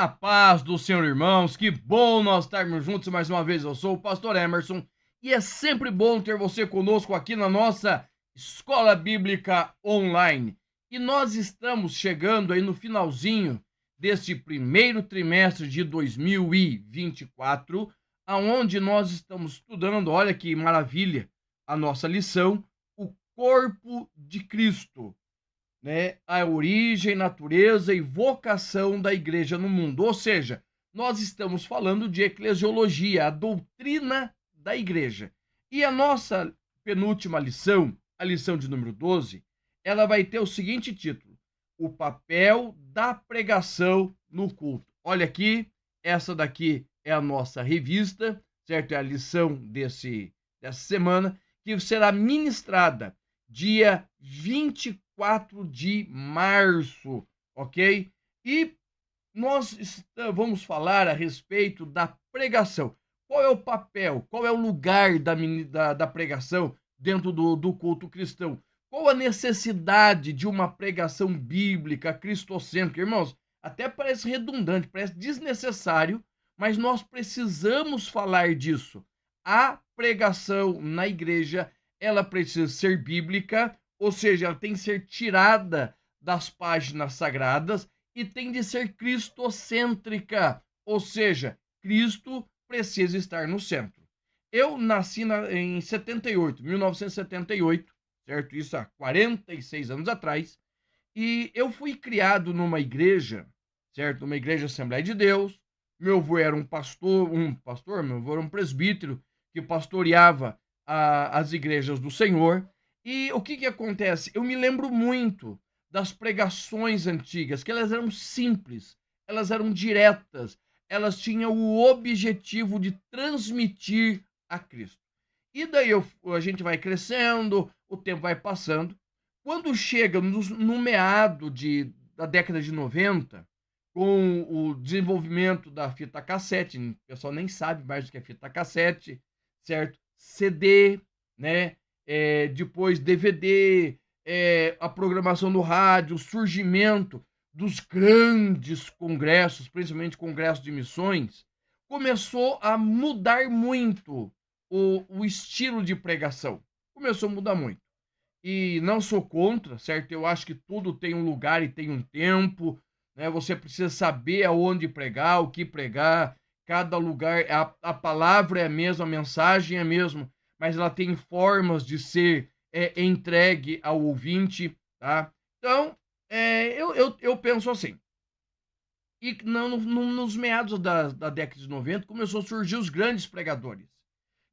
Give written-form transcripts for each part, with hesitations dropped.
A paz do Senhor, irmãos, que bom nós estarmos juntos mais uma vez. Eu sou o pastor Emerson e é sempre bom ter você conosco aqui na nossa Escola Bíblica Online. E nós estamos chegando aí no finalzinho deste primeiro trimestre de 2024, aonde nós estamos estudando, olha que maravilha, a nossa lição, o corpo de Cristo, né, a origem, natureza e vocação da igreja no mundo. Ou seja, nós estamos falando de eclesiologia, a doutrina da igreja. E a nossa penúltima lição, a lição de número 12, ela vai ter o seguinte título: o papel da pregação no culto. Olha aqui, essa daqui é a nossa revista, certo? É a lição dessa semana, que será ministrada dia 24 de março, ok? E nós vamos falar a respeito da pregação. Qual é o papel, qual é o lugar da pregação dentro do culto cristão? Qual a necessidade de uma pregação bíblica, cristocêntrica? Irmãos, até parece redundante, parece desnecessário, mas nós precisamos falar disso. A pregação na igreja, ela precisa ser bíblica, ou seja, ela tem que ser tirada das páginas sagradas e tem de ser cristocêntrica, ou seja, Cristo precisa estar no centro. Eu nasci em 78, 1978, certo? Isso há 46 anos atrás, e eu fui criado numa igreja, certo? Uma igreja Assembleia de Deus. Meu avô era meu avô era um presbítero que pastoreava as igrejas do Senhor. E o que acontece? Eu me lembro muito das pregações antigas, que elas eram simples, elas eram diretas, elas tinham o objetivo de transmitir a Cristo. E daí a gente vai crescendo, o tempo vai passando. Quando chega no meado da década de 90, com o desenvolvimento da fita cassete, o pessoal nem sabe mais o que é fita cassete, certo? CD, né? Depois DVD, a programação do rádio, o surgimento dos grandes congressos, principalmente congressos de missões, começou a mudar muito o estilo de pregação. Começou a mudar muito. E não sou contra, certo? Eu acho que tudo tem um lugar e tem um tempo, né? Você precisa saber aonde pregar, o que pregar. Cada lugar, a palavra é a mesma, a mensagem é a mesma, mas ela tem formas de ser entregue ao ouvinte, tá? Então, eu penso assim. E nos meados da década de 90 começou a surgir os grandes pregadores.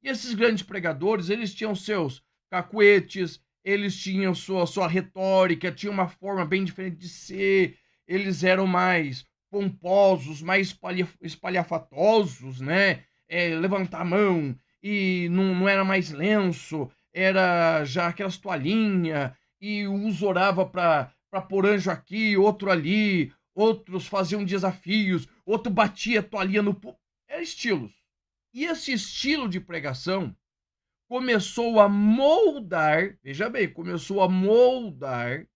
E esses grandes pregadores, eles tinham seus cacuetes, eles tinham sua retórica, tinham uma forma bem diferente de ser, eles eram mais pomposos, mais espalhafatosos, né? Levantar a mão, e não era mais lenço, era já aquelas toalhinhas, e uns orava para pôr anjo aqui, outro ali, outros faziam desafios, outro batia a toalhinha no... Eram estilos. E esse estilo de pregação começou a moldar, veja bem, começou a moldar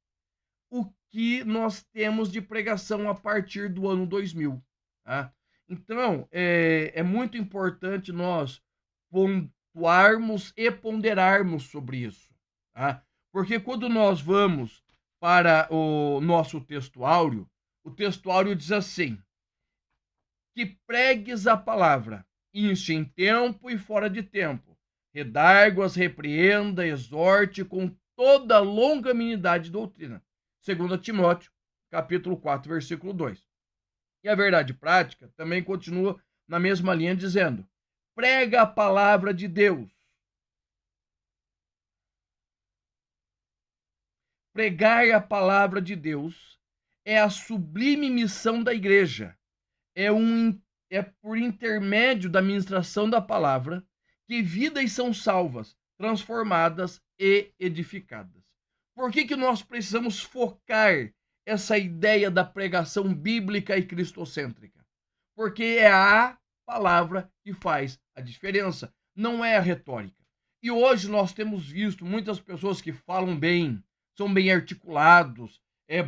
o que nós temos de pregação a partir do ano 2000. Tá? Então, é muito importante nós pontuarmos e ponderarmos sobre isso. Tá? Porque quando nós vamos para o nosso textuário, o textuário diz assim: que pregues a palavra, inste em tempo e fora de tempo, redargue-as, repreenda, exorte com toda longanimidade e doutrina. 2 Timóteo, capítulo 4, versículo 2. E a verdade prática também continua na mesma linha, dizendo: prega a palavra de Deus. Pregar a palavra de Deus é a sublime missão da igreja. É por intermédio da ministração da palavra que vidas são salvas, transformadas e edificadas. Por que nós precisamos focar essa ideia da pregação bíblica e cristocêntrica? Porque é a palavra que faz a diferença, não é a retórica. E hoje nós temos visto muitas pessoas que falam bem, são bem articulados,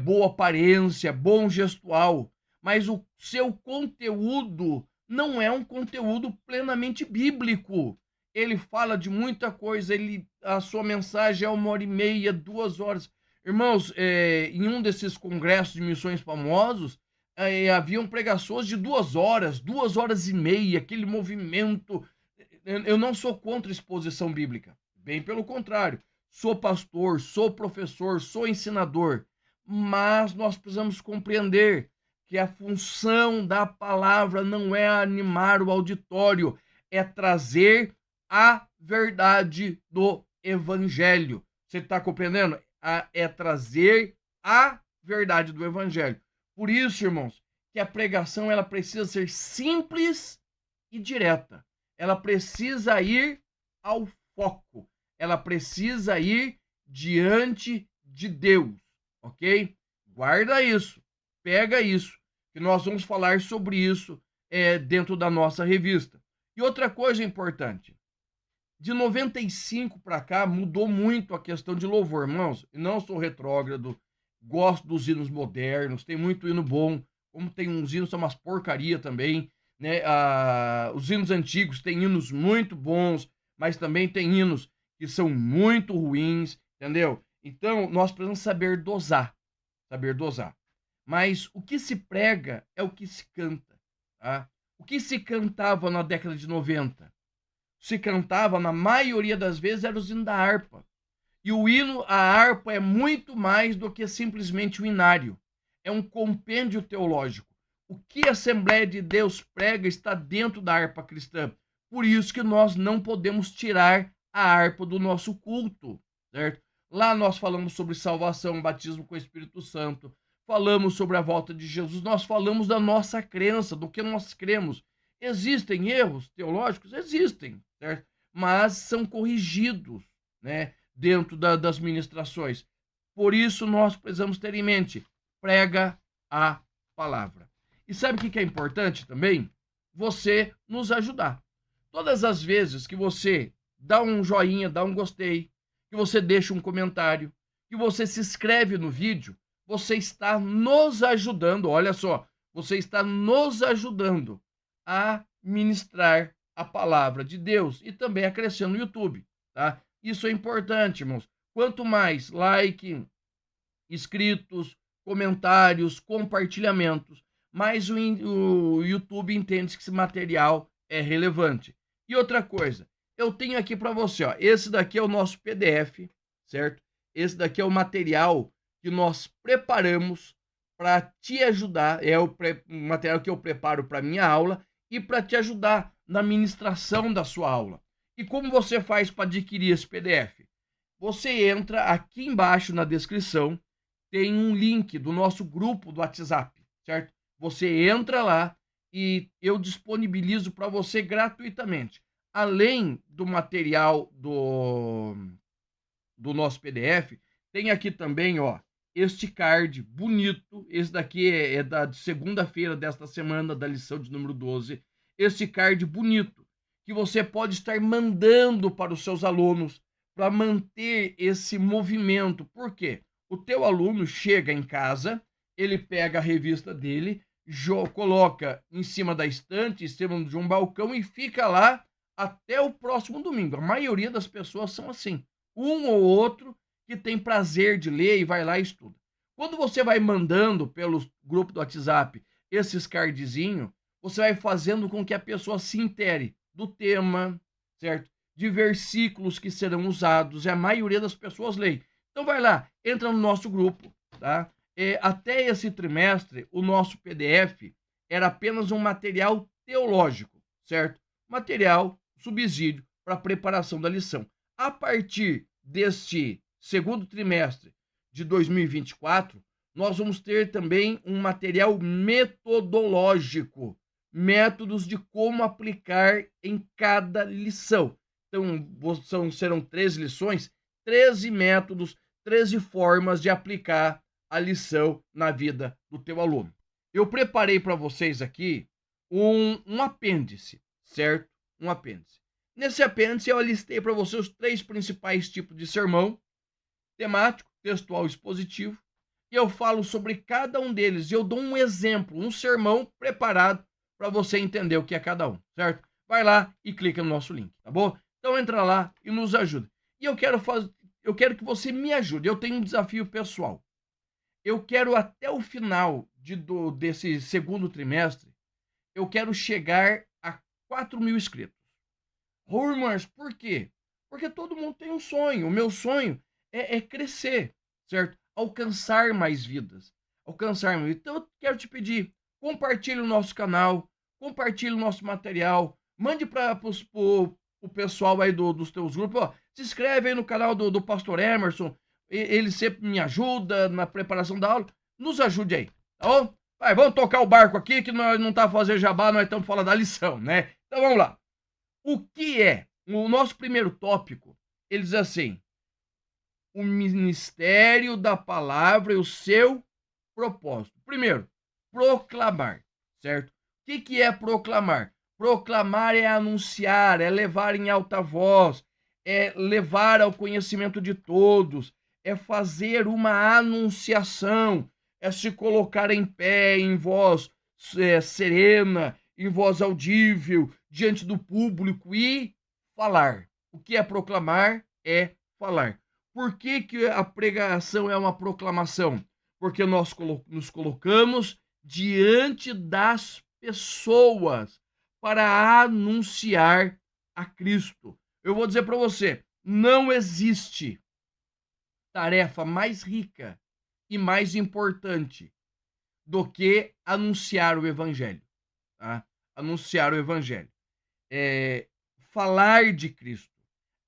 boa aparência, bom gestual, mas o seu conteúdo não é um conteúdo plenamente bíblico. Ele fala de muita coisa, a sua mensagem é 1h30, 2 horas. Irmãos, em um desses congressos de missões famosos, haviam pregações de 2 horas, 2 horas e meia, aquele movimento. Eu não sou contra exposição bíblica, bem pelo contrário. Sou pastor, sou professor, sou ensinador, mas nós precisamos compreender que a função da palavra não é animar o auditório, é trazer a verdade do evangelho. Você está compreendendo? É trazer a verdade do evangelho. Por isso, irmãos, que a pregação ela precisa ser simples e direta. Ela precisa ir ao foco. Ela precisa ir diante de Deus, ok? Guarda isso, pega isso, que nós vamos falar sobre isso dentro da nossa revista. E outra coisa importante, de 95 para cá mudou muito a questão de louvor, irmãos. Eu não sou retrógrado, gosto dos hinos modernos, tem muito hino bom, como tem uns hinos que são umas porcaria também, né? Os hinos antigos têm hinos muito bons, mas também tem hinos que são muito ruins, entendeu? Então, nós precisamos saber dosar, Mas o que se prega é o que se canta, tá? O que se cantava na década de 90? Se cantava, na maioria das vezes, era o hino da harpa. E o hino, a harpa, é muito mais do que simplesmente o inário. É um compêndio teológico. O que a Assembleia de Deus prega está dentro da harpa cristã. Por isso que nós não podemos tirar a harpa do nosso culto, certo? Lá nós falamos sobre salvação, batismo com o Espírito Santo, falamos sobre a volta de Jesus, nós falamos da nossa crença, do que nós cremos. Existem erros teológicos? Existem, certo? Mas são corrigidos, né, dentro das ministrações. Por isso nós precisamos ter em mente, prega a palavra. E sabe o que é importante também? Você nos ajudar. Todas as vezes que você dá um joinha, dá um gostei, que você deixa um comentário, que você se inscreve no vídeo, você está nos ajudando, olha só, você está nos ajudando a ministrar a palavra de Deus e também a crescer no YouTube, tá? Isso é importante, irmãos. Quanto mais like, inscritos, comentários, compartilhamentos, mais o YouTube entende que esse material é relevante. E outra coisa, eu tenho aqui para você, ó, esse daqui é o nosso PDF, certo? Esse daqui é o material que nós preparamos para te ajudar, é o material que eu preparo para minha aula e para te ajudar na ministração da sua aula. E como você faz para adquirir esse PDF? Você entra aqui embaixo na descrição, tem um link do nosso grupo do WhatsApp, certo? Você entra lá e eu disponibilizo para você gratuitamente. Além do material do nosso PDF, tem aqui também, ó, este card bonito. Esse daqui é da segunda-feira desta semana, da lição de número 12. Este card bonito, que você pode estar mandando para os seus alunos para manter esse movimento. Por quê? O teu aluno chega em casa, ele pega a revista dele, coloca em cima da estante, em cima de um balcão e fica lá até o próximo domingo. A maioria das pessoas são assim. Um ou outro que tem prazer de ler e vai lá e estuda. Quando você vai mandando pelo grupo do WhatsApp esses cardzinhos, você vai fazendo com que a pessoa se intere do tema, certo? De versículos que serão usados, e a maioria das pessoas lê. Então vai lá, entra no nosso grupo, tá? Até esse trimestre, o nosso PDF era apenas um material teológico, certo? Material, subsídio para preparação da lição. A partir deste segundo trimestre de 2024, nós vamos ter também um material metodológico, métodos de como aplicar em cada lição. Então, serão 13 lições, 13 métodos, 13 formas de aplicar a lição na vida do teu aluno. Eu preparei para vocês aqui um apêndice, certo? Um apêndice. Nesse apêndice eu listei para vocês os 3 principais tipos de sermão: temático, textual, expositivo. e eu falo sobre cada um deles. E eu dou um exemplo, um sermão preparado para você entender o que é cada um, certo? Vai lá e clica no nosso link, tá bom? Então entra lá e nos ajuda. E eu quero que você me ajude. Eu tenho um desafio pessoal. Eu quero até o final desse segundo trimestre, eu quero chegar a 4.000 inscritos. Mas por quê? Porque todo mundo tem um sonho. O meu sonho é crescer, certo? Alcançar mais vidas. Alcançar mais. Então eu quero te pedir, compartilhe o nosso canal, compartilhe o nosso material, mande para o pessoal aí dos teus grupos. Ó, se inscreve aí no canal do Pastor Emerson. Ele sempre me ajuda na preparação da aula. Nos ajude aí, tá bom? Vai, vamos tocar o barco aqui, que nós não tá fazendo jabá, nós estamos falando da lição, né? Então vamos lá. O que é? O nosso primeiro tópico, ele diz assim: o ministério da palavra e o seu propósito. Primeiro, proclamar, certo? O que é proclamar? Proclamar é anunciar, é levar em alta voz, é levar ao conhecimento de todos, é fazer uma anunciação, é se colocar em pé, em voz serena, em voz audível, diante do público e falar. O que é proclamar? É falar. Por que a pregação é uma proclamação? Porque nós nos colocamos diante das pessoas para anunciar a Cristo. Eu vou dizer para você, não existe tarefa mais rica e mais importante do que anunciar o Evangelho. Tá? Anunciar o Evangelho. Falar de Cristo.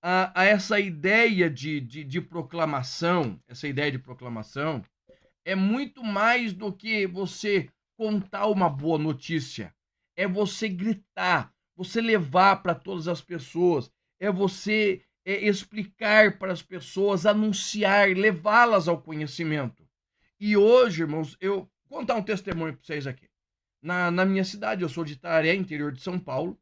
A essa ideia de proclamação, é muito mais do que você contar uma boa notícia. É você gritar, você levar para todas as pessoas, é você explicar para as pessoas, anunciar, levá-las ao conhecimento. E hoje, irmãos, eu vou contar um testemunho para vocês aqui. Na minha cidade, eu sou de Itaré, interior de São Paulo,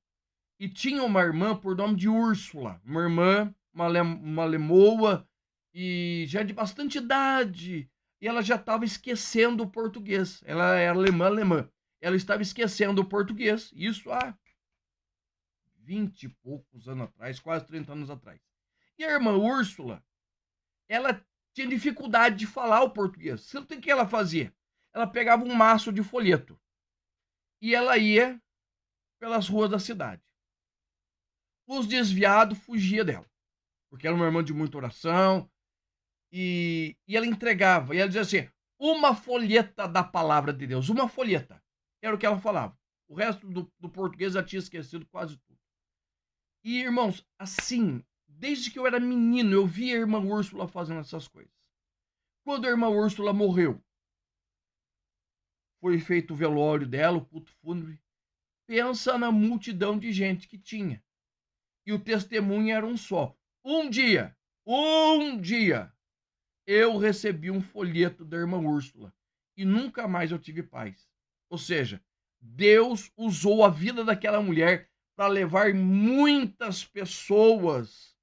e tinha uma irmã por nome de Úrsula, uma irmã, uma lemoa, e já de bastante idade, e ela já estava esquecendo o português. Ela era alemã. Ela estava esquecendo o português, isso há 20 e poucos anos atrás, quase 30 anos atrás. E a irmã Úrsula, ela tinha dificuldade de falar o português. O que ela fazia? Ela pegava um maço de folheto e ela ia pelas ruas da cidade. Os desviados fugiam dela, porque era uma irmã de muita oração, e ela entregava, e ela dizia assim, uma folheta da palavra de Deus, uma folheta, era o que ela falava. O resto do português já tinha esquecido quase tudo. E, irmãos, assim, desde que eu era menino, eu via a irmã Úrsula fazendo essas coisas. Quando a irmã Úrsula morreu, foi feito o velório dela, o culto fúnebre, pensa na multidão de gente que tinha. E o testemunho era um só. Um dia, eu recebi um folheto da irmã Úrsula e nunca mais eu tive paz. Ou seja, Deus usou a vida daquela mulher para levar muitas pessoas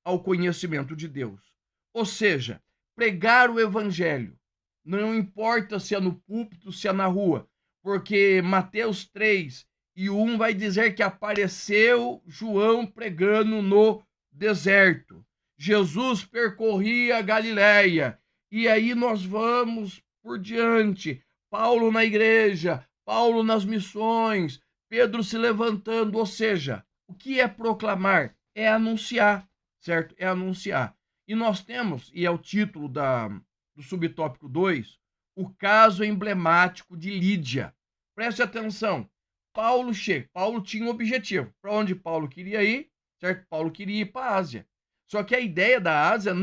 ao conhecimento de Deus. Ou seja, pregar o evangelho, não importa se é no púlpito, se é na rua, porque Mateus 3:1 vai dizer que apareceu João pregando no deserto. Jesus percorria a Galileia. E aí nós vamos por diante. Paulo na igreja, Paulo nas missões, Pedro se levantando. Ou seja, o que é proclamar? É anunciar, certo? É anunciar. E nós temos, e é o título do subtópico 2, o caso emblemático de Lídia. Preste atenção. Paulo tinha um objetivo. Para onde Paulo queria ir, certo? Paulo queria ir para a Ásia. Só que a ideia da Ásia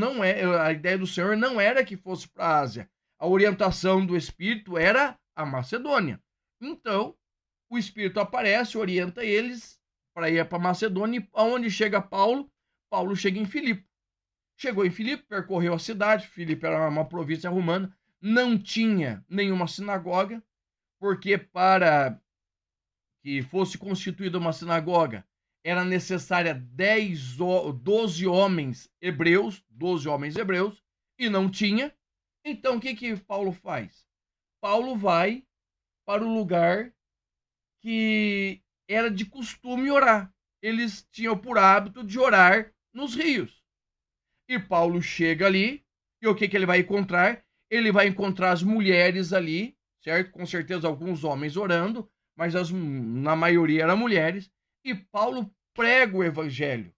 a ideia do Senhor não era que fosse para a Ásia. A orientação do Espírito era a Macedônia. Então, o Espírito aparece, orienta eles para ir para Macedônia. E aonde chega Paulo? Paulo chega em Filipe. Chegou em Filipe, percorreu a cidade. Filipe era uma província romana, não tinha nenhuma sinagoga, porque para que fosse constituída uma sinagoga, era necessária 12 homens hebreus, e não tinha. Então, o que Paulo faz? Paulo vai para o lugar que era de costume orar. Eles tinham por hábito de orar nos rios. E Paulo chega ali, e o que ele vai encontrar? Ele vai encontrar as mulheres ali, certo? Com certeza alguns homens orando, mas na maioria eram mulheres. E Paulo prega o evangelho.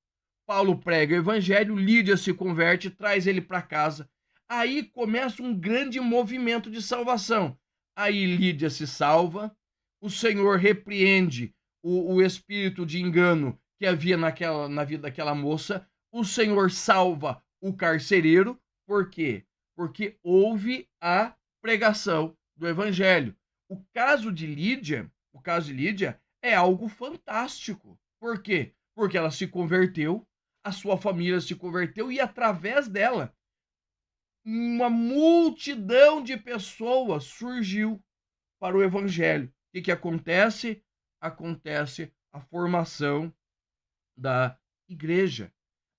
Paulo prega o evangelho, Lídia se converte, traz ele para casa. Aí começa um grande movimento de salvação. Aí Lídia se salva, o Senhor repreende o espírito de engano que havia na vida daquela moça, o Senhor salva o carcereiro, por quê? Porque houve a pregação do evangelho. O caso de Lídia é algo fantástico. Por quê? Porque ela se converteu, a sua família se converteu e através dela uma multidão de pessoas surgiu para o evangelho. O que acontece? Acontece a formação da igreja.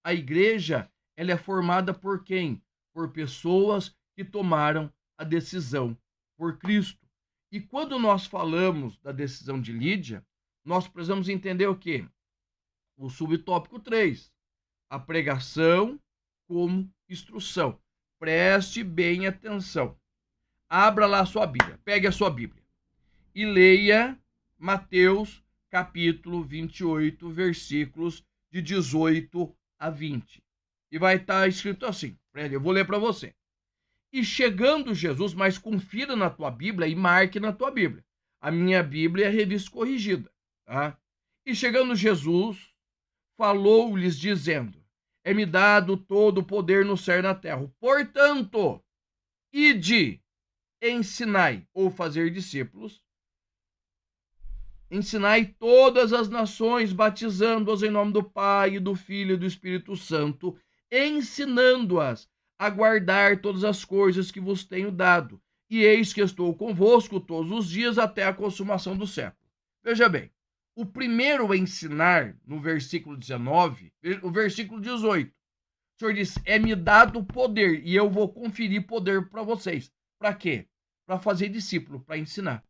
A igreja, ela é formada por quem? Por pessoas que tomaram a decisão por Cristo. E quando nós falamos da decisão de Lídia, nós precisamos entender o quê? O subtópico 3, a pregação como instrução. Preste bem atenção. Abra lá a sua Bíblia, pegue a sua Bíblia e leia Mateus capítulo 28, versículos de 18 a 20. E vai estar escrito assim, eu vou ler para você. E chegando Jesus, mas confira na tua Bíblia e marque na tua Bíblia. A minha Bíblia é revista corrigida, tá? E chegando Jesus, falou-lhes dizendo, é-me dado todo o poder no céu e na terra. Portanto, ide, ensinai ou fazer discípulos, ensinai todas as nações, batizando-as em nome do Pai, do Filho e do Espírito Santo, ensinando-as a guardar todas as coisas que vos tenho dado. E eis que estou convosco todos os dias até a consumação do século. Veja bem, o primeiro a ensinar, no versículo 19, o versículo 18, o Senhor diz, é-me dado poder, e eu vou conferir poder para vocês. Para quê? Para fazer discípulo, para ensinar.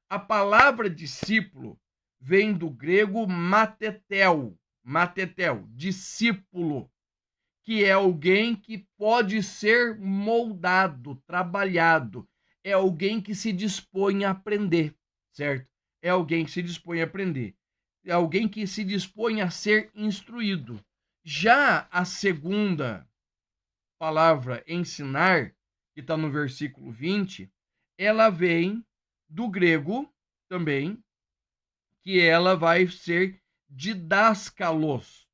A palavra discípulo vem do grego matetel, discípulo, que é alguém que pode ser moldado, trabalhado, é alguém que se dispõe a aprender, certo? É alguém que se dispõe a aprender, é alguém que se dispõe a ser instruído. Já a segunda palavra, ensinar, que está no versículo 20, ela vem do grego também, que ela vai ser didáscalos,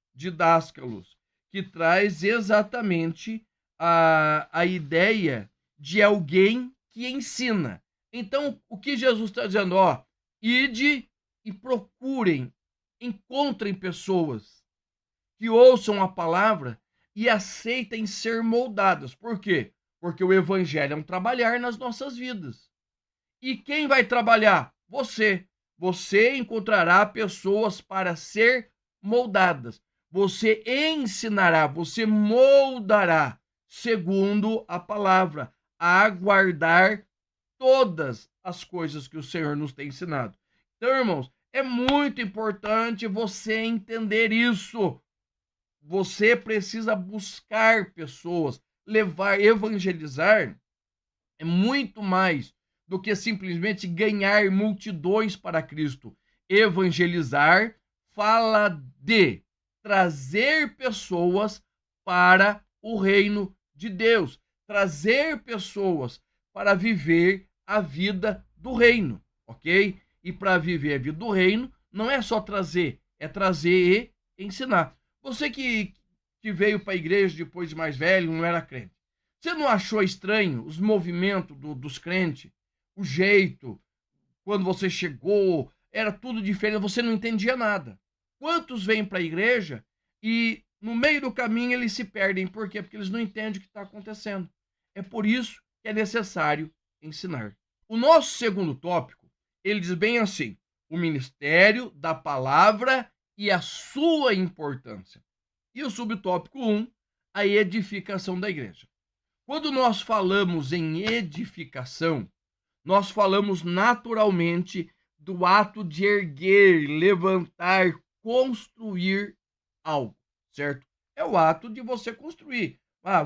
que traz exatamente a ideia de alguém que ensina. Então, o que Jesus está dizendo? Ó, ide e procurem, encontrem pessoas que ouçam a palavra e aceitem ser moldadas. Por quê? Porque o evangelho é um trabalhar nas nossas vidas. E quem vai trabalhar? Você. Você encontrará pessoas para ser moldadas. Você ensinará, você moldará, segundo a palavra, a guardar todas as coisas que o Senhor nos tem ensinado. Então, irmãos, é muito importante você entender isso. Você precisa buscar pessoas, levar, evangelizar é muito mais do que simplesmente ganhar multidões para Cristo. Evangelizar fala de trazer pessoas para o reino de Deus, trazer pessoas para viver a vida do reino, ok? E para viver a vida do reino, não é só trazer, é trazer e ensinar. Você que veio para a igreja depois de mais velho, não era crente. Você não achou estranho os movimentos dos crentes? O jeito, quando você chegou, era tudo diferente, você não entendia nada. Quantos vêm para a igreja e no meio do caminho eles se perdem? Por quê? Porque eles não entendem o que está acontecendo. É por isso que é necessário ensinar. O nosso segundo tópico, ele diz bem assim, o ministério da palavra e a sua importância. E o subtópico 1, a edificação da igreja. Quando nós falamos em edificação, nós falamos naturalmente do ato de erguer, levantar, construir algo, certo? É o ato de você construir.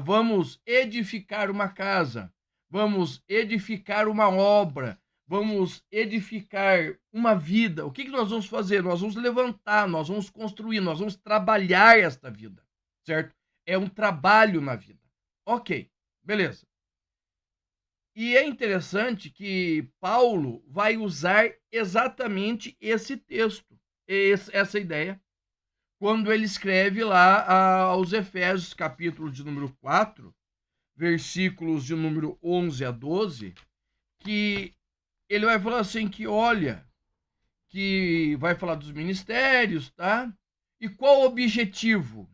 Vamos edificar uma casa, vamos edificar uma obra, vamos edificar uma vida. O que nós vamos fazer? Nós vamos levantar, nós vamos construir, nós vamos trabalhar esta vida, certo? É um trabalho na vida. Ok, beleza. E é interessante que Paulo vai usar exatamente esse texto, essa ideia, quando ele escreve lá aos Efésios, capítulo de número 4, versículos de número 11 a 12, que ele vai falar assim que, olha, que vai falar dos ministérios, tá? E qual o objetivo?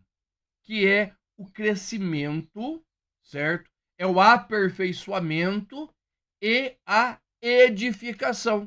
Que é o crescimento, certo? É o aperfeiçoamento e a edificação.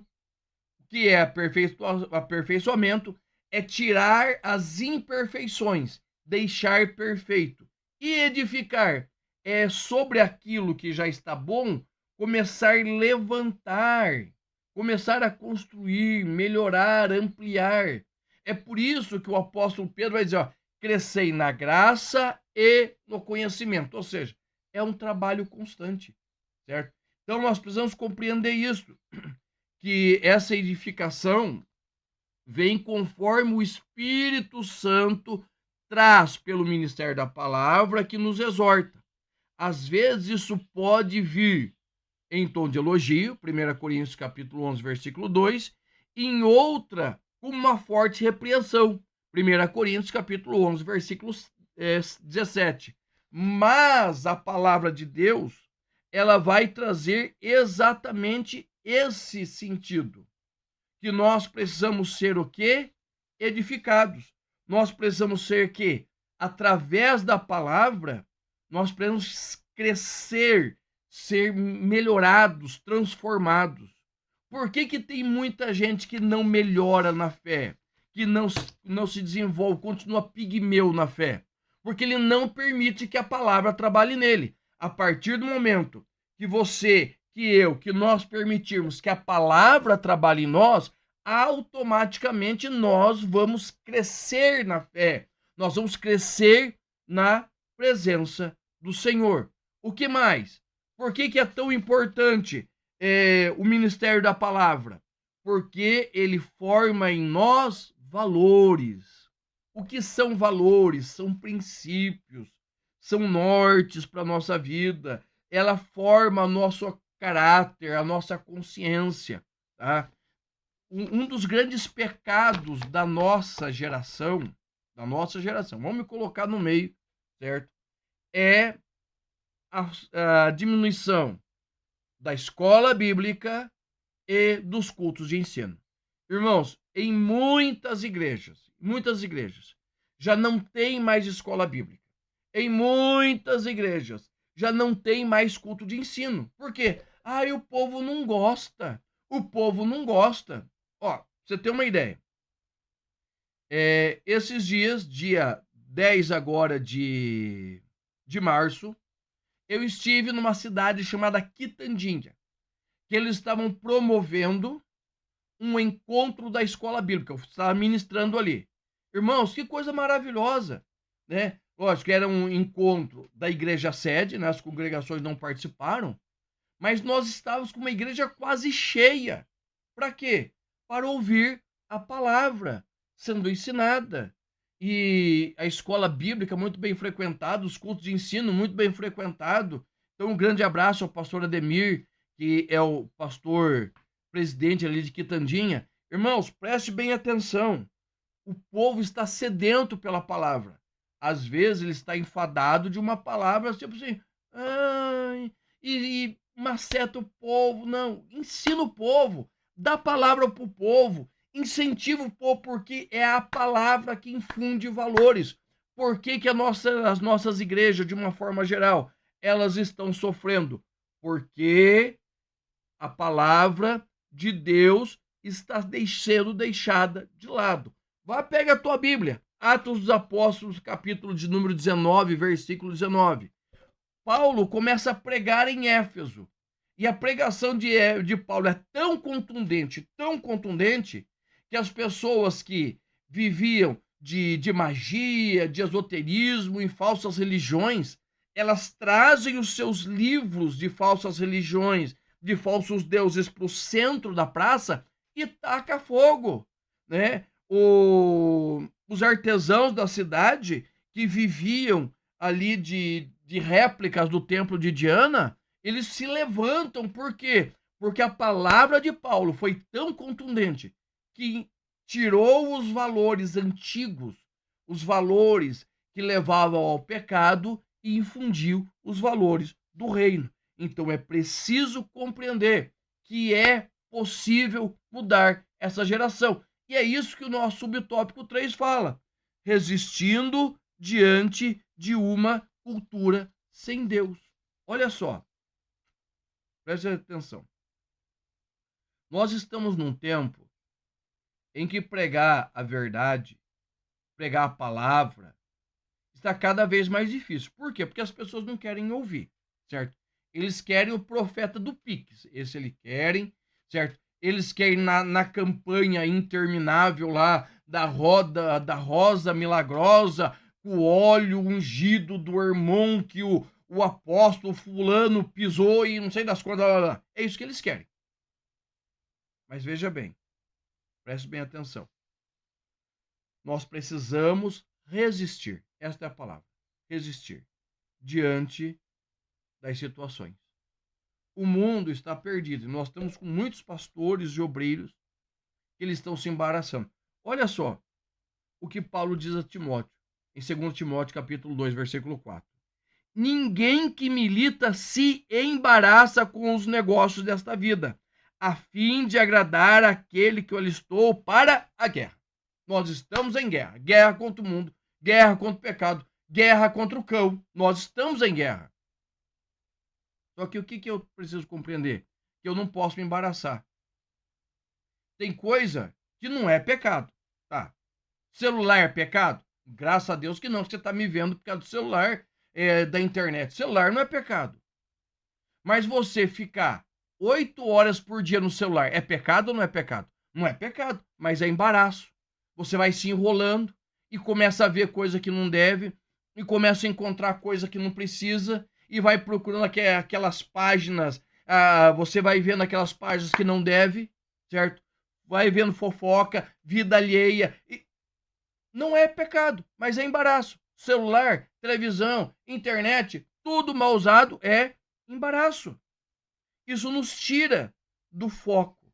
O que é aperfeiçoamento? É tirar as imperfeições, deixar perfeito. E edificar é sobre aquilo que já está bom, começar a levantar, começar a construir, melhorar, ampliar. É por isso que o apóstolo Pedro vai dizer, crescei na graça e no conhecimento. Ou seja, é um trabalho constante, certo? Então nós precisamos compreender isso, que essa edificação vem conforme o Espírito Santo traz pelo ministério da palavra que nos exorta. Às vezes isso pode vir em tom de elogio, 1 Coríntios capítulo 11, versículo 2, e em outra, com uma forte repreensão, 1 Coríntios capítulo 11, versículo 17. Mas a palavra de Deus, ela vai trazer exatamente esse sentido, que nós precisamos ser o quê? Edificados. Nós precisamos ser o quê? Através da palavra, nós precisamos crescer, ser melhorados, transformados. Por que tem muita gente que não melhora na fé, que não se desenvolve, continua pigmeu na fé? Porque ele não permite que a palavra trabalhe nele. A partir do momento que você, que eu, que nós permitirmos que a palavra trabalhe em nós, automaticamente nós vamos crescer na fé, nós vamos crescer na presença do Senhor. O que mais? Por que é tão importante o ministério da palavra? Porque ele forma em nós valores. O que são valores? São princípios, são nortes para a nossa vida. Ela forma nosso caráter, a nossa consciência, tá? Um dos grandes pecados da nossa geração, vamos me colocar no meio, certo? É a diminuição da escola bíblica e dos cultos de ensino. Irmãos, em muitas igrejas, já não tem mais escola bíblica. Em muitas igrejas, já não tem mais culto de ensino. Por quê? O povo não gosta. O povo não gosta. Pra você ter uma ideia. Esses dias, dia 10 agora de março, eu estive numa cidade chamada Quitandinha, que eles estavam promovendo um encontro da escola bíblica. Eu estava ministrando ali. Irmãos, que coisa maravilhosa, né? Lógico que era um encontro da igreja sede, né? As congregações não participaram, mas nós estávamos com uma igreja quase cheia. Para quê? Para ouvir a palavra sendo ensinada. E a escola bíblica muito bem frequentada, os cultos de ensino muito bem frequentado. Então, um grande abraço ao pastor Ademir, que é o pastor presidente ali de Quitandinha. Irmãos, preste bem atenção. O povo está sedento pela palavra. Às vezes ele está enfadado de uma palavra, tipo assim, e maceta o povo. Não, ensina o povo, dá palavra para o povo, incentiva o povo, porque é a palavra que infunde valores. Por que as nossas igrejas, de uma forma geral, elas estão sofrendo? Porque a palavra de Deus está sendo deixada de lado. Pega a tua Bíblia, Atos dos Apóstolos, capítulo de número 19, versículo 19. Paulo começa a pregar em Éfeso. E a pregação de Paulo é tão contundente, que as pessoas que viviam de magia, de esoterismo, em falsas religiões, elas trazem os seus livros de falsas religiões, de falsos deuses para o centro da praça e taca fogo, né? Os artesãos da cidade que viviam ali de réplicas do templo de Diana, eles se levantam, por quê? Porque a palavra de Paulo foi tão contundente que tirou os valores antigos, os valores que levavam ao pecado e infundiu os valores do reino. Então é preciso compreender que é possível mudar essa geração. E é isso que o nosso subtópico 3 fala: resistindo diante de uma cultura sem Deus. Olha só, preste atenção. Nós estamos num tempo em que pregar a verdade, pregar a palavra, está cada vez mais difícil. Por quê? Porque as pessoas não querem ouvir, certo? Eles querem o profeta do Pix, esse eles querem, certo? Eles querem na campanha interminável lá da rosa milagrosa, o óleo ungido do irmão que o apóstolo fulano pisou e não sei das quantas. É isso que eles querem. Mas veja bem, preste bem atenção. Nós precisamos resistir. Esta é a palavra. Resistir. Diante das situações. O mundo está perdido. Nós estamos com muitos pastores e obreiros que eles estão se embaraçando. Olha só o que Paulo diz a Timóteo, em 2 Timóteo capítulo 2, versículo 4. Ninguém que milita se embaraça com os negócios desta vida, a fim de agradar aquele que o alistou para a guerra. Nós estamos em guerra. Guerra contra o mundo, guerra contra o pecado, guerra contra o cão. Nós estamos em guerra. Só que o que eu preciso compreender? Que eu não posso me embaraçar. Tem coisa que não é pecado, tá? Celular é pecado? Graças a Deus que não, você está me vendo por causa do celular, da internet. Celular não é pecado. Mas você ficar 8 horas por dia no celular, é pecado ou não é pecado? Não é pecado, mas é embaraço. Você vai se enrolando e começa a ver coisa que não deve, e começa a encontrar coisa que não precisa, e vai procurando aquelas páginas, você vai vendo aquelas páginas que não deve, certo? Vai vendo fofoca, vida alheia. Não é pecado, mas é embaraço. Celular, televisão, internet, tudo mal usado é embaraço. Isso nos tira do foco.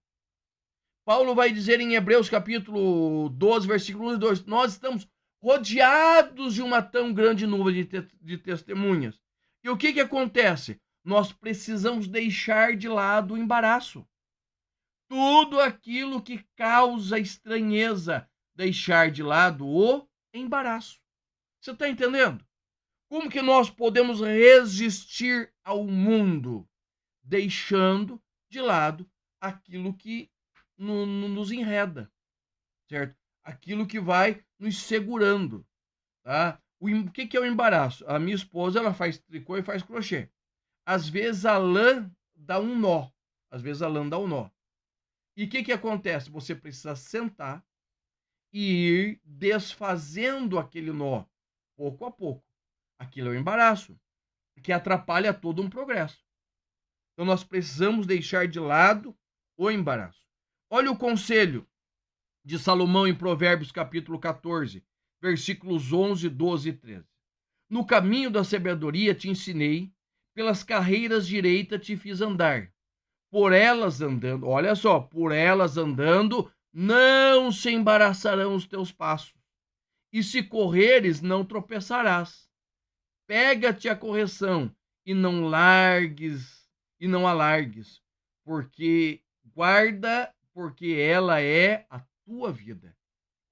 Paulo vai dizer em Hebreus capítulo 12, versículo 2, nós estamos rodeados de uma tão grande nuvem de testemunhas. E o que acontece? Nós precisamos deixar de lado o embaraço. Tudo aquilo que causa estranheza, deixar de lado o embaraço. Você está entendendo? Como que nós podemos resistir ao mundo? Deixando de lado aquilo que nos enreda, certo? Aquilo que vai nos segurando, tá? O que é o embaraço? A minha esposa, ela faz tricô e faz crochê. Às vezes a lã dá um nó. E o que acontece? Você precisa sentar e ir desfazendo aquele nó, pouco a pouco. Aquilo é o embaraço, que atrapalha todo um progresso. Então nós precisamos deixar de lado o embaraço. Olha o conselho de Salomão em Provérbios capítulo 14, versículos 11, 12 e 13. No caminho da sabedoria te ensinei, pelas carreiras direitas te fiz andar. Por elas andando, olha só, por elas andando, não se embaraçarão os teus passos. E se correres, não tropeçarás. Pega-te a correção e não alargues, porque ela é a tua vida.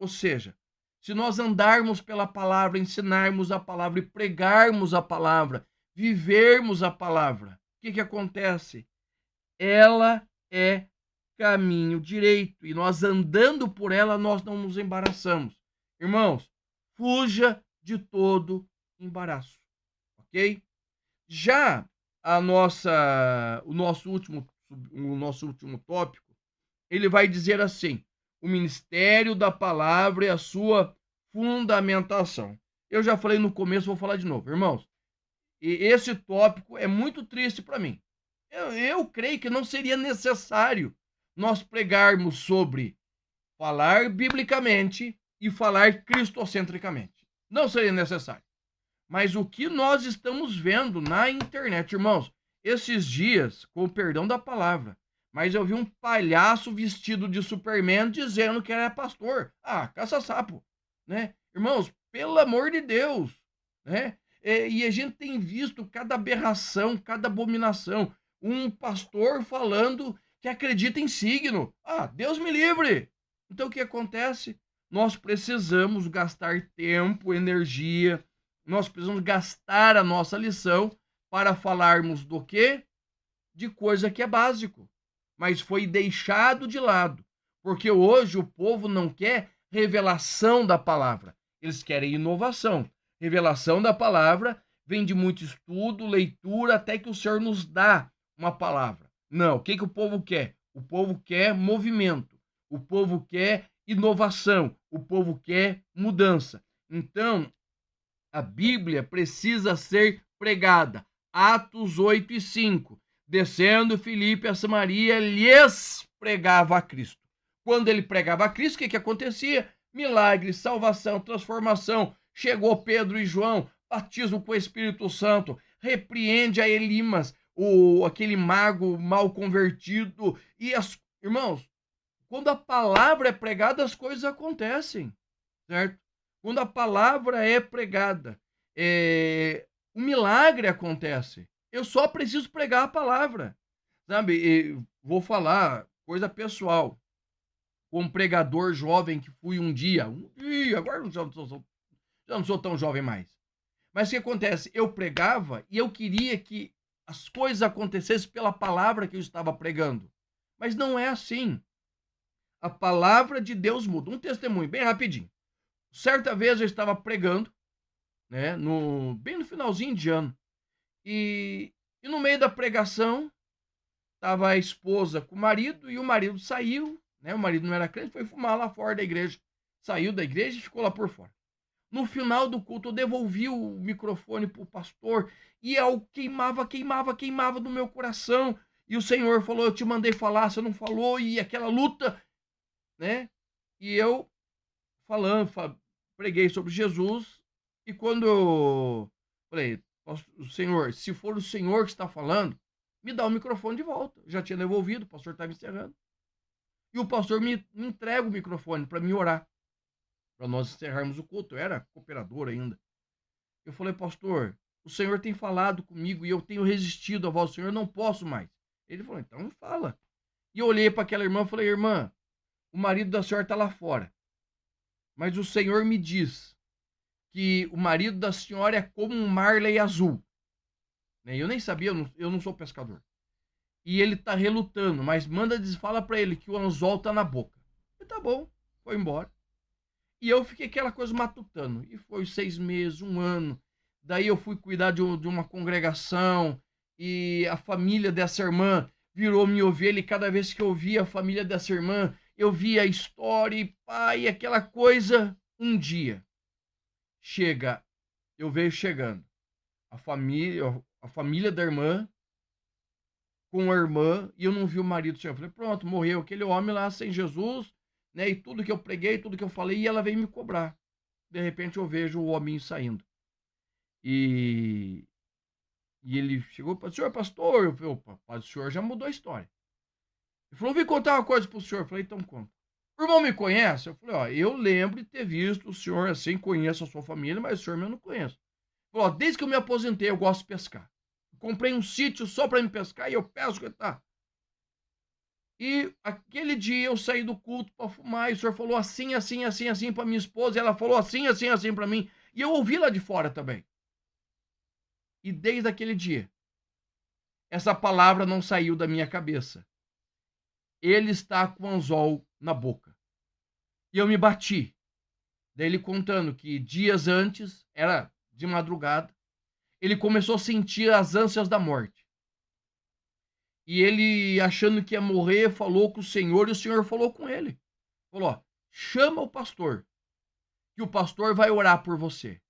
Ou seja, se nós andarmos pela palavra, ensinarmos a palavra e pregarmos a palavra, vivermos a palavra, o que acontece? Ela é caminho direito e nós andando por ela, nós não nos embaraçamos. Irmãos, fuja de todo embaraço, ok? Já o nosso último tópico, ele vai dizer assim: o ministério da palavra e a sua fundamentação. Eu já falei no começo, vou falar de novo, irmãos. E esse tópico é muito triste para mim. Eu creio que não seria necessário nós pregarmos sobre falar biblicamente e falar cristocentricamente. Não seria necessário. Mas o que nós estamos vendo na internet, irmãos, esses dias, com o perdão da palavra, mas eu vi um palhaço vestido de Superman dizendo que era pastor. Ah, caça-sapo, né? Irmãos, pelo amor de Deus, né? E a gente tem visto cada aberração, cada abominação. Um pastor falando que acredita em signo. Ah, Deus me livre! Então o que acontece? Nós precisamos gastar tempo, energia, nós precisamos gastar a nossa lição para falarmos do quê? De coisa que é básico, mas foi deixado de lado, porque hoje o povo não quer revelação da palavra, eles querem inovação. Revelação da palavra vem de muito estudo, leitura, até que o Senhor nos dá uma palavra. Não, o que o povo quer? O povo quer movimento, o povo quer inovação, o povo quer mudança. Então, a Bíblia precisa ser pregada. Atos 8:5. Descendo Filipe a Samaria, lhes pregava a Cristo. Quando ele pregava a Cristo, o que acontecia? Milagre, salvação, transformação. Chegou Pedro e João, batismo com o Espírito Santo, repreende a Elimas, aquele mago mal convertido. Irmãos, quando a palavra é pregada, as coisas acontecem, certo? Quando a palavra é pregada, um milagre acontece. Eu só preciso pregar a palavra, sabe? Vou falar coisa pessoal. Como pregador jovem que fui um dia, agora já não sou tão jovem mais. Mas o que acontece? Eu pregava e eu queria que as coisas acontecessem pela palavra que eu estava pregando. Mas não é assim. A palavra de Deus muda. Um testemunho, bem rapidinho. Certa vez eu estava pregando, né, bem no finalzinho de ano. E no meio da pregação, estava a esposa com o marido, e o marido saiu, né? O marido não era crente, foi fumar lá fora da igreja. Saiu da igreja e ficou lá por fora. No final do culto, eu devolvi o microfone para o pastor, e eu queimava no meu coração. E o Senhor falou: eu te mandei falar, você não falou, e aquela luta, né? E eu falando, preguei sobre Jesus, e quando eu falei: o Senhor, se for o Senhor que está falando, me dá o microfone de volta. Eu já tinha devolvido, o pastor estava encerrando. E o pastor me entrega o microfone para mim orar, para nós encerrarmos o culto. Eu era cooperador ainda. Eu falei: pastor, o Senhor tem falado comigo e eu tenho resistido à voz do Senhor, eu não posso mais. Ele falou: então fala. E eu olhei para aquela irmã e falei: irmã, o marido da senhora está lá fora, mas o Senhor me diz que o marido da senhora é como um Marley azul. Eu nem sabia, eu não sou pescador. E ele tá relutando, mas fala para ele que o anzol tá na boca. E tá bom, foi embora. E eu fiquei aquela coisa matutando. E foi 6 meses, 1 ano. Daí eu fui cuidar de uma congregação, e a família dessa irmã virou minha ovelha, e cada vez que eu via a família dessa irmã, eu via a história e pai, aquela coisa. Um dia eu vejo chegando a família da irmã com a irmã, e eu não vi o marido chegar. Eu falei: pronto, morreu aquele homem lá sem Jesus, né? E tudo que eu preguei, tudo que eu falei, e ela veio me cobrar. De repente eu vejo o homem saindo. E ele chegou para o senhor, pastor. Eu falei: opa, o senhor já mudou a história. Ele falou: vim contar uma coisa para o senhor. Eu falei: então conta. O irmão me conhece? Eu falei: ó, eu lembro de ter visto o senhor assim, conheço a sua família, mas o senhor eu não conheço. Ele falou: ó, desde que eu me aposentei, eu gosto de pescar. Comprei um sítio só para me pescar e eu pesco e tá. E aquele dia eu saí do culto para fumar, e o senhor falou assim, assim, assim, assim para minha esposa, e ela falou assim, assim, assim para mim, e eu ouvi lá de fora também. E desde aquele dia, essa palavra não saiu da minha cabeça. Ele está com o anzol na boca. E eu me bati. Daí ele contando que dias antes, era de madrugada, ele começou a sentir as ânsias da morte. E ele, achando que ia morrer, falou com o Senhor, e o Senhor falou com ele. Falou, ó, chama o pastor, que o pastor vai orar por você.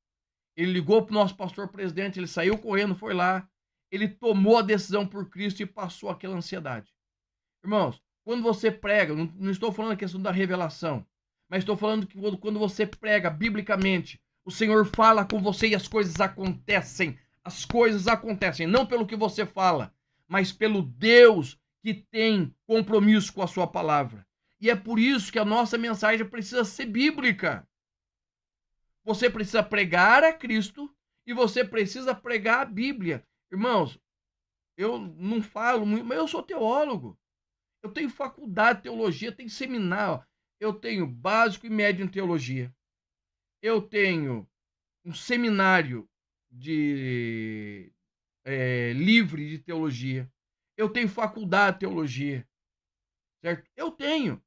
Ele ligou para o nosso pastor presidente, ele saiu correndo, foi lá, ele tomou a decisão por Cristo e passou aquela ansiedade. Irmãos, quando você prega, não estou falando a questão da revelação, mas estou falando que quando você prega biblicamente, o Senhor fala com você e as coisas acontecem. As coisas acontecem, não pelo que você fala, mas pelo Deus que tem compromisso com a sua palavra. E é por isso que a nossa mensagem precisa ser bíblica. Você precisa pregar a Cristo e você precisa pregar a Bíblia. Irmãos, eu não falo muito, mas eu sou teólogo. Eu tenho faculdade de teologia, tenho seminário. Eu tenho básico e médio em teologia. Eu tenho um seminário de livre de teologia. Eu tenho faculdade de teologia. Certo? Eu tenho.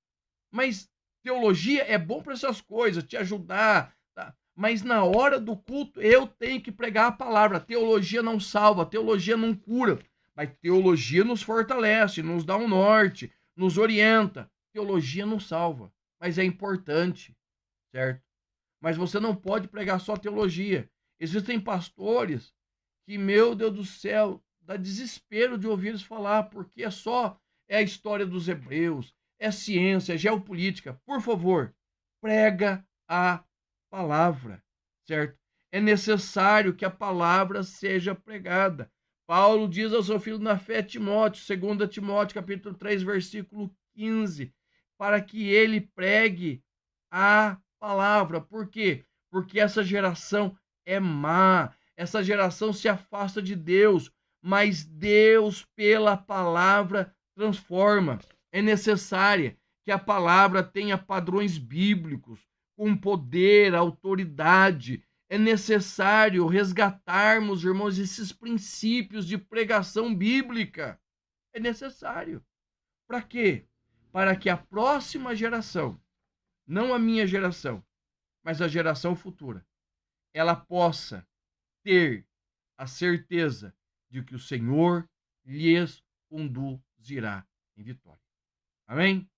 Mas teologia é bom para essas coisas, te ajudar. Tá? Mas na hora do culto, eu tenho que pregar a palavra. Teologia não salva, teologia não cura. Mas teologia nos fortalece, nos dá um norte, nos orienta. Teologia não salva, mas é importante, certo? Mas você não pode pregar só teologia. Existem pastores que, meu Deus do céu, dá desespero de ouvir eles falar, porque é a história dos hebreus, é ciência, é geopolítica. Por favor, prega a palavra, certo? É necessário que a palavra seja pregada. Paulo diz ao seu filho na fé, Timóteo, 2 Timóteo, capítulo 3, versículo 15, para que ele pregue a palavra. Por quê? Porque essa geração é má, essa geração se afasta de Deus, mas Deus, pela palavra, transforma. É necessária que a palavra tenha padrões bíblicos, com poder, autoridade. É necessário resgatarmos, irmãos, esses princípios de pregação bíblica. É necessário. Para quê? Para que a próxima geração, não a minha geração, mas a geração futura, ela possa ter a certeza de que o Senhor lhes conduzirá em vitória. Amém?